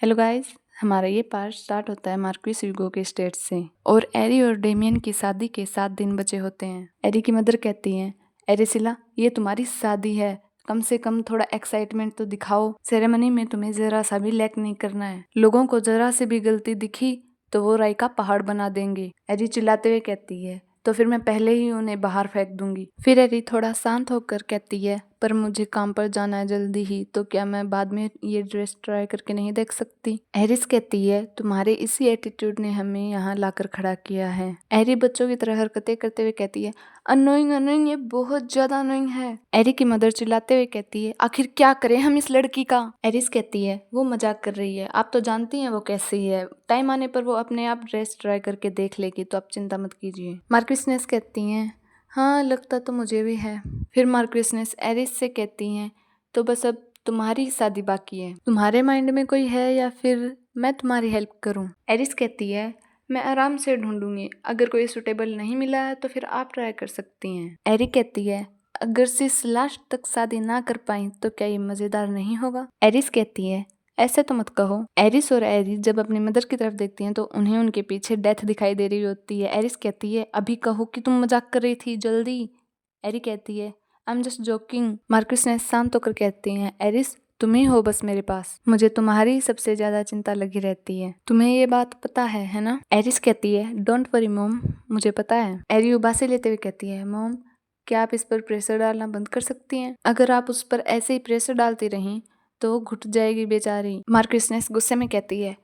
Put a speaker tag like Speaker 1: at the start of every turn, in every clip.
Speaker 1: Hello guys, हमारा ये part start होता है मार्क्विस ह्यूगो के स्टेट से और एरी और डेमियन की शादी के 7 दिन बचे होते हैं। एरी की मदर कहती हैं, एरिसिला, ये तुम्हारी शादी है, कम से कम थोड़ा एक्साइटमेंट तो दिखाओ। सेरेमनी में तुम्हें जरा सा भी लैक नहीं करना है। लोगों को जरा से भी गलती दिखी तो वो राई का पहाड़ बना देंगे। एरी चिल्लाते हुए कहती है, तो फिर मैं पहले ही उन्हें बाहर फेंक दूंगी। फिर एरी थोड़ा शांत होकर कहती है, पर मुझे काम पर जाना है जल्दी ही, तो क्या मैं बाद में ये ड्रेस ट्राई करके नहीं देख सकती? एरिस कहती है, तुम्हारे इसी एटीट्यूड ने हमें यहाँ लाकर खड़ा किया है। एरी बच्चों की तरह हरकतें करते हुए कहती है, अनोइंग अनोइंग, ये बहुत ज्यादा अनोइंग है। एरी की मदर चिल्लाते हुए कहती है, आखिर क्या करें हम इस लड़की का? एरिस कहती है, वो मजाक कर रही है, आप तो जानती हैं वो कैसी है। टाइम आने पर वो अपने आप ड्रेस ट्राई करके देख लेगी, तो आप चिंता मत कीजिए। मार्क्विसनेस कहती हैं, हाँ लगता तो मुझे भी है। फिर मार्क्विसनेस एरिस से कहती हैं, तो बस अब तुम्हारी शादी बाकी है। तुम्हारे माइंड में कोई है या फिर मैं तुम्हारी हेल्प करूं? एरिस कहती है, मैं आराम से ढूंढूंगी, अगर कोई सुटेबल नहीं मिला है तो फिर आप ट्राई कर सकती हैं। एरी कहती है, अगर सिस लास्ट तक शादी ना कर पाई तो क्या ये मजेदार नहीं होगा? एरिस कहती है, ऐसे तो मत कहो। एरिस और एरी जब अपनी मदर की तरफ देखती हैं तो उन्हें उनके पीछे डेथ दिखाई दे रही होती है। एरिस कहती है, अभी कहो कि तुम मजाक कर रही थी, जल्दी। एरी कहती है, I am just joking. Marquis ने शांत होकर कहती हैं, एरिस तुम ही हो बस मेरे पास, मुझे तुम्हारी सबसे ज्यादा चिंता लगी रहती है। तुम्हें ये बात पता है ना? एरिस कहती है, डोंट वरी मॉम, मुझे पता है। एरी उबासे लेते हुए कहती है, मॉम क्या आप इस पर प्रेशर डालना बंद कर सकती हैं? अगर आप उस पर ऐसे ही प्रेशर डालती रहीं तो वो घुट जाएगी बेचारी। मार्क्विसनेस गुस्से में कहती है,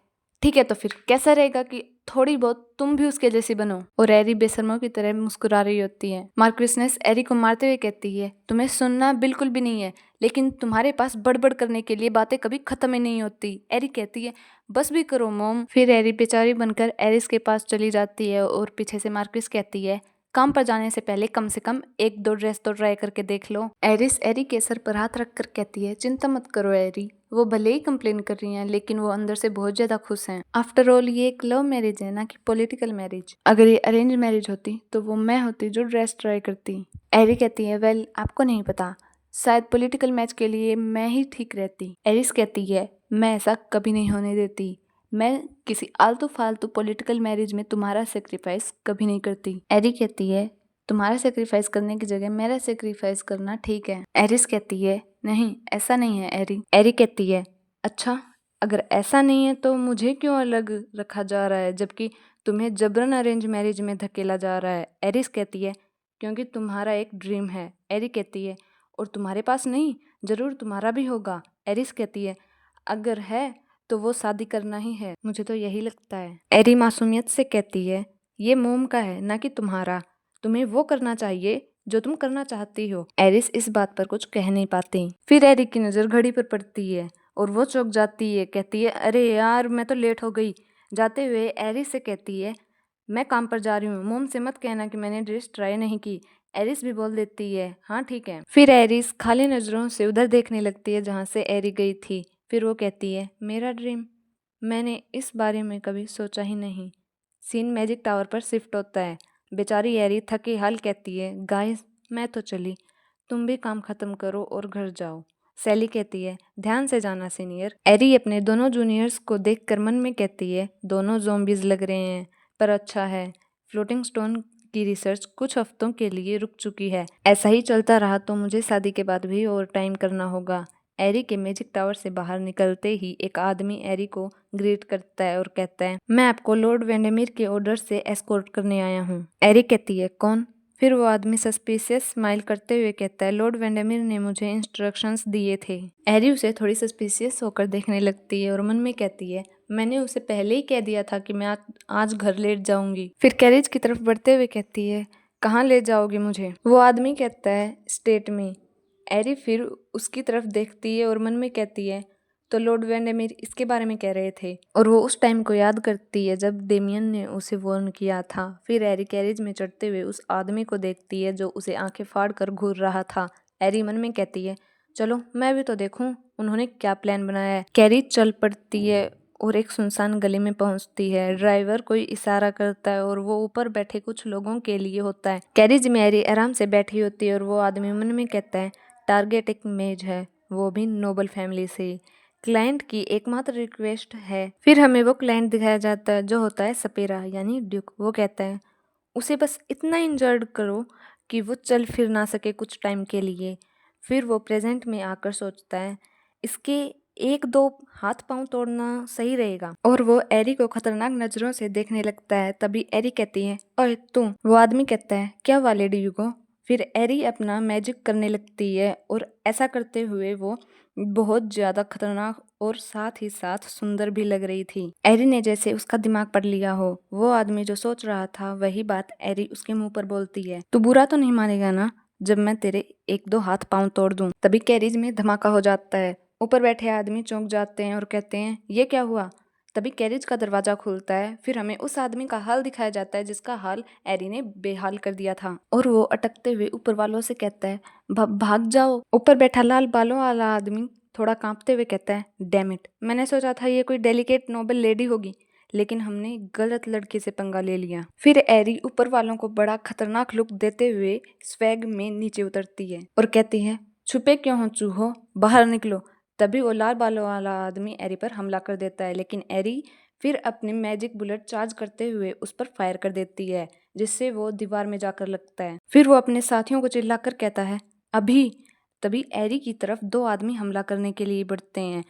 Speaker 1: ठीक है तो फिर कैसा रहेगा कि थोड़ी बहुत तुम भी उसके जैसी बनो। और एरी बेशर्मों की तरह मुस्कुरा रही होती है। मार्क्विसनेस एरी को मारते हुए कहती है, तुम्हें सुनना बिल्कुल भी नहीं है, लेकिन तुम्हारे पास बड़बड़ करने के लिए बातें कभी खत्म ही नहीं होती। एरी कहती है, बस भी करो मॉम। फिर एरी बेचारी बनकर एरिस के पास चली जाती है और पीछे से मार्क्विस कहती है, काम पर जाने से पहले कम से कम 1-2 ड्रेस तो ट्राई करके देख लो। एरिस एरी के सर पर हाथ रखकर कहती है, चिंता मत करो एरी, वो भले ही कंप्लेन कर रही हैं लेकिन वो अंदर से बहुत ज्यादा खुश हैं। आफ्टर ऑल ये एक लव मैरिज है ना कि पॉलिटिकल मैरिज। अगर ये अरेंज मैरिज होती तो वो मैं होती जो ड्रेस ट्राई करती। एरी कहती है, वेल आपको नहीं पता, शायद पॉलिटिकल मैच के लिए मैं ही ठीक रहती। एरिस कहती है, मैं ऐसा कभी नहीं होने देती, मैं किसी आलतू फालतू पॉलिटिकल मैरिज में तुम्हारा सेक्रीफाइस कभी नहीं करती। एरी कहती है, तुम्हारा सेक्रीफाइस करने की जगह मेरा सेक्रीफाइस करना ठीक है। एरिस कहती है, नहीं ऐसा नहीं है एरी। एरी कहती है, अच्छा अगर ऐसा नहीं है तो मुझे क्यों अलग रखा जा रहा है जबकि तुम्हें जबरन अरेंज मैरिज में धकेला जा रहा है? एरिस कहती है, क्योंकि तुम्हारा एक ड्रीम है। एरी कहती है, और तुम्हारे पास नहीं, जरूर तुम्हारा भी होगा। एरिस कहती है, अगर है तो वो शादी करना ही है, मुझे तो यही लगता है। एरी मासूमियत से कहती है, ये मोम का है ना कि तुम्हारा, तुम्हें वो करना चाहिए जो तुम करना चाहती हो। एरिस इस बात पर कुछ कह नहीं पाती। फिर एरी की नजर घड़ी पर पड़ती है और वो चौंक जाती है, कहती है, अरे यार मैं तो लेट हो गई। जाते हुए एरिस से कहती है, मैं काम पर जा रही हूँ, मोम से मत कहना कि मैंने ड्रेस ट्राई नहीं की। एरिस भी बोल देती है, हाँ ठीक है। फिर एरिस खाली नजरों से उधर देखने लगती है जहाँ से एरी गई थी। फिर वो कहती है, मेरा ड्रीम, मैंने इस बारे में कभी सोचा ही नहीं। सीन मैजिक टावर पर शिफ्ट होता है। बेचारी एरी थकी हाल कहती है, गाइस मैं तो चली, तुम भी काम खत्म करो और घर जाओ। सैली कहती है, ध्यान से जाना सीनियर। एरी अपने दोनों जूनियर्स को देखकर मन में कहती है, दोनों ज़ॉम्बीज लग रहे हैं, पर अच्छा है फ्लोटिंग स्टोन की रिसर्च कुछ हफ्तों के लिए रुक चुकी है। ऐसा ही चलता रहा तो मुझे शादी के बाद भी ओवर टाइम करना होगा। एरी के मैजिक टावर से बाहर निकलते ही एक आदमी एरी को ग्रीट करता है और कहता है, मैं आपको लॉर्ड वेंडेमिर के ऑर्डर से एस्कॉर्ट करने आया हूँ। एरी कहती है, कौन? फिर वो आदमी सस्पिशियस स्माइल करते हुए कहता है, लॉर्ड वेंडेमिर ने मुझे इंस्ट्रक्शंस दिए थे। एरी उसे थोड़ी सस्पिशियस होकर देखने लगती है और मन में कहती है, मैंने उसे पहले ही कह दिया था कि मैं आज घर लेट जाऊंगी। फिर कैरेज की तरफ बढ़ते हुए कहती है, कहाँ ले जाओगे मुझे? वो आदमी कहता है, स्टेट में। एरी फिर उसकी तरफ देखती है और मन में कहती है, तो लॉर्ड वेंडेमिर इसके बारे में कह रहे थे। और वो उस टाइम को याद करती है जब डेमियन ने उसे वार्न किया था। फिर एरी कैरेज में चढ़ते हुए उस आदमी को देखती है जो उसे आंखें फाड़ कर घूर रहा था। एरी मन में कहती है, चलो मैं भी तो देखूं उन्होंने क्या प्लान बनाया है। कैरेज चल पड़ती है और एक सुनसान गली में पहुंचती है। ड्राइवर कोई इशारा करता है और वो ऊपर बैठे कुछ लोगों के लिए होता है। कैरेज में एरी आराम से बैठी होती है और वो आदमी मन में कहता है, टारगेट एक मेज है, वो भी नोबल फैमिली से।
Speaker 2: क्लाइंट की एकमात्र रिक्वेस्ट है। फिर हमें वो क्लाइंट दिखाया जाता है जो होता है सपेरा यानी ड्यूक। वो कहता है उसे बस इतना इंजर्ड करो कि वो चल फिर ना सके कुछ टाइम के लिए। फिर वो प्रेजेंट में आकर सोचता है इसके एक दो हाथ पांव तोड़ना सही रहेगा, और वो एरी को खतरनाक नजरों से देखने लगता है। तभी एरी कहती है ओए तू। वो आदमी कहता है क्या हुआ लेडी यूगो। फिर एरी अपना मैजिक करने लगती है और ऐसा करते हुए वो बहुत ज्यादा खतरनाक और साथ ही साथ सुंदर भी लग रही थी। एरी ने जैसे उसका दिमाग पढ़ लिया हो। वो आदमी जो सोच रहा था वही बात एरी उसके मुंह पर बोलती है, तू बुरा तो नहीं मानेगा ना जब मैं तेरे एक दो हाथ पांव तोड़ दूं। तभी कैरिज में धमाका हो जाता है। ऊपर बैठे आदमी चौंक जाते हैं और कहते हैं ये क्या हुआ। तभी कैरिज का दरवाजा खुलता है। फिर हमें उस आदमी का हाल दिखाया जाता है जिसका हाल एरी ने बेहाल कर दिया था, और वो अटकते हुए ऊपर वालों से कहता है भाग जाओ। ऊपर बैठा लाल बालों वाला आदमी थोड़ा कांपते हुए कहता है डैम इट, मैंने सोचा था ये कोई डेलिकेट नोबल लेडी होगी, लेकिन हमने गलत लड़के से पंगा ले लिया। फिर एरी ऊपर वालों को बड़ा खतरनाक लुक देते हुए स्वैग में नीचे उतरती है और कहती है छुपे क्यों हो चूहो, बाहर निकलो। तभी वो लाल बालों वाला आदमी एरी पर हमला कर देता है, लेकिन एरी फिर अपनी मैजिक बुलेट चार्ज करते हुए उस पर फायर कर देती है, जिससे वो दीवार में जाकर लगता है। फिर वो अपने साथियों को चिल्लाकर कहता है अभी। तभी एरी की तरफ दो आदमी हमला करने के लिए बढ़ते हैं।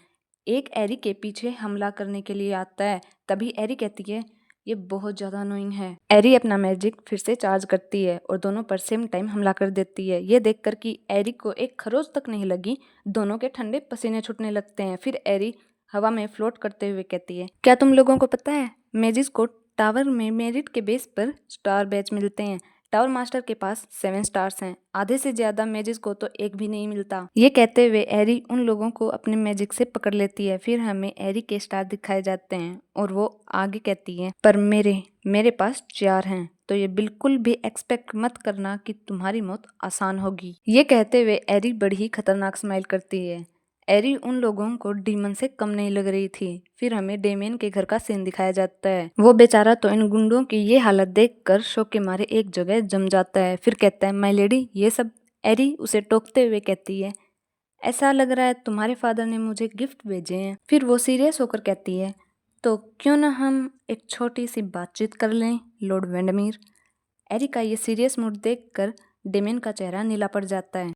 Speaker 2: एक एरी के पीछे हमला करने के लिए आता है। तभी एरी कहती है ये बहुत ज्यादा अनोइंग है। एरी अपना मैजिक फिर से चार्ज करती है और दोनों पर सेम टाइम हमला कर देती है। ये देखकर कि एरी को एक खरोच तक नहीं लगी, दोनों के ठंडे पसीने छूटने लगते हैं। फिर एरी हवा में फ्लोट करते हुए कहती है क्या तुम लोगों को पता है मैजिक को टावर में मेरिट के बेस पर स्टार बैच मिलते हैं। टावर मास्टर के पास 7 स्टार्स हैं, आधे से ज्यादा मैजिक को तो एक भी नहीं मिलता। ये कहते हुए एरी उन लोगों को अपने मैजिक से पकड़ लेती है। फिर हमें एरी के स्टार दिखाए जाते हैं और वो आगे कहती है पर मेरे पास 4 हैं, तो ये बिल्कुल भी एक्सपेक्ट मत करना कि तुम्हारी मौत आसान होगी। ये कहते हुए एरी बड़ी ही खतरनाक स्माइल करती है। एरी उन लोगों को डीमन से कम नहीं लग रही थी। फिर हमें डेमियन के घर का सीन दिखाया जाता है। वो बेचारा तो इन गुंडों की ये हालत देखकर शौक के मारे एक जगह जम जाता है। फिर कहता है माय लेडी ये सब। एरी उसे टोकते हुए कहती है ऐसा लग रहा है तुम्हारे फादर ने मुझे गिफ्ट भेजे हैं। फिर वो सीरियस होकर कहती है तो क्यों ना हम एक छोटी सी बातचीत कर लें लॉर्ड वेंडमीर। एरी का ये सीरियस मूड देखकर डेमियन का चेहरा नीला पड़ जाता है।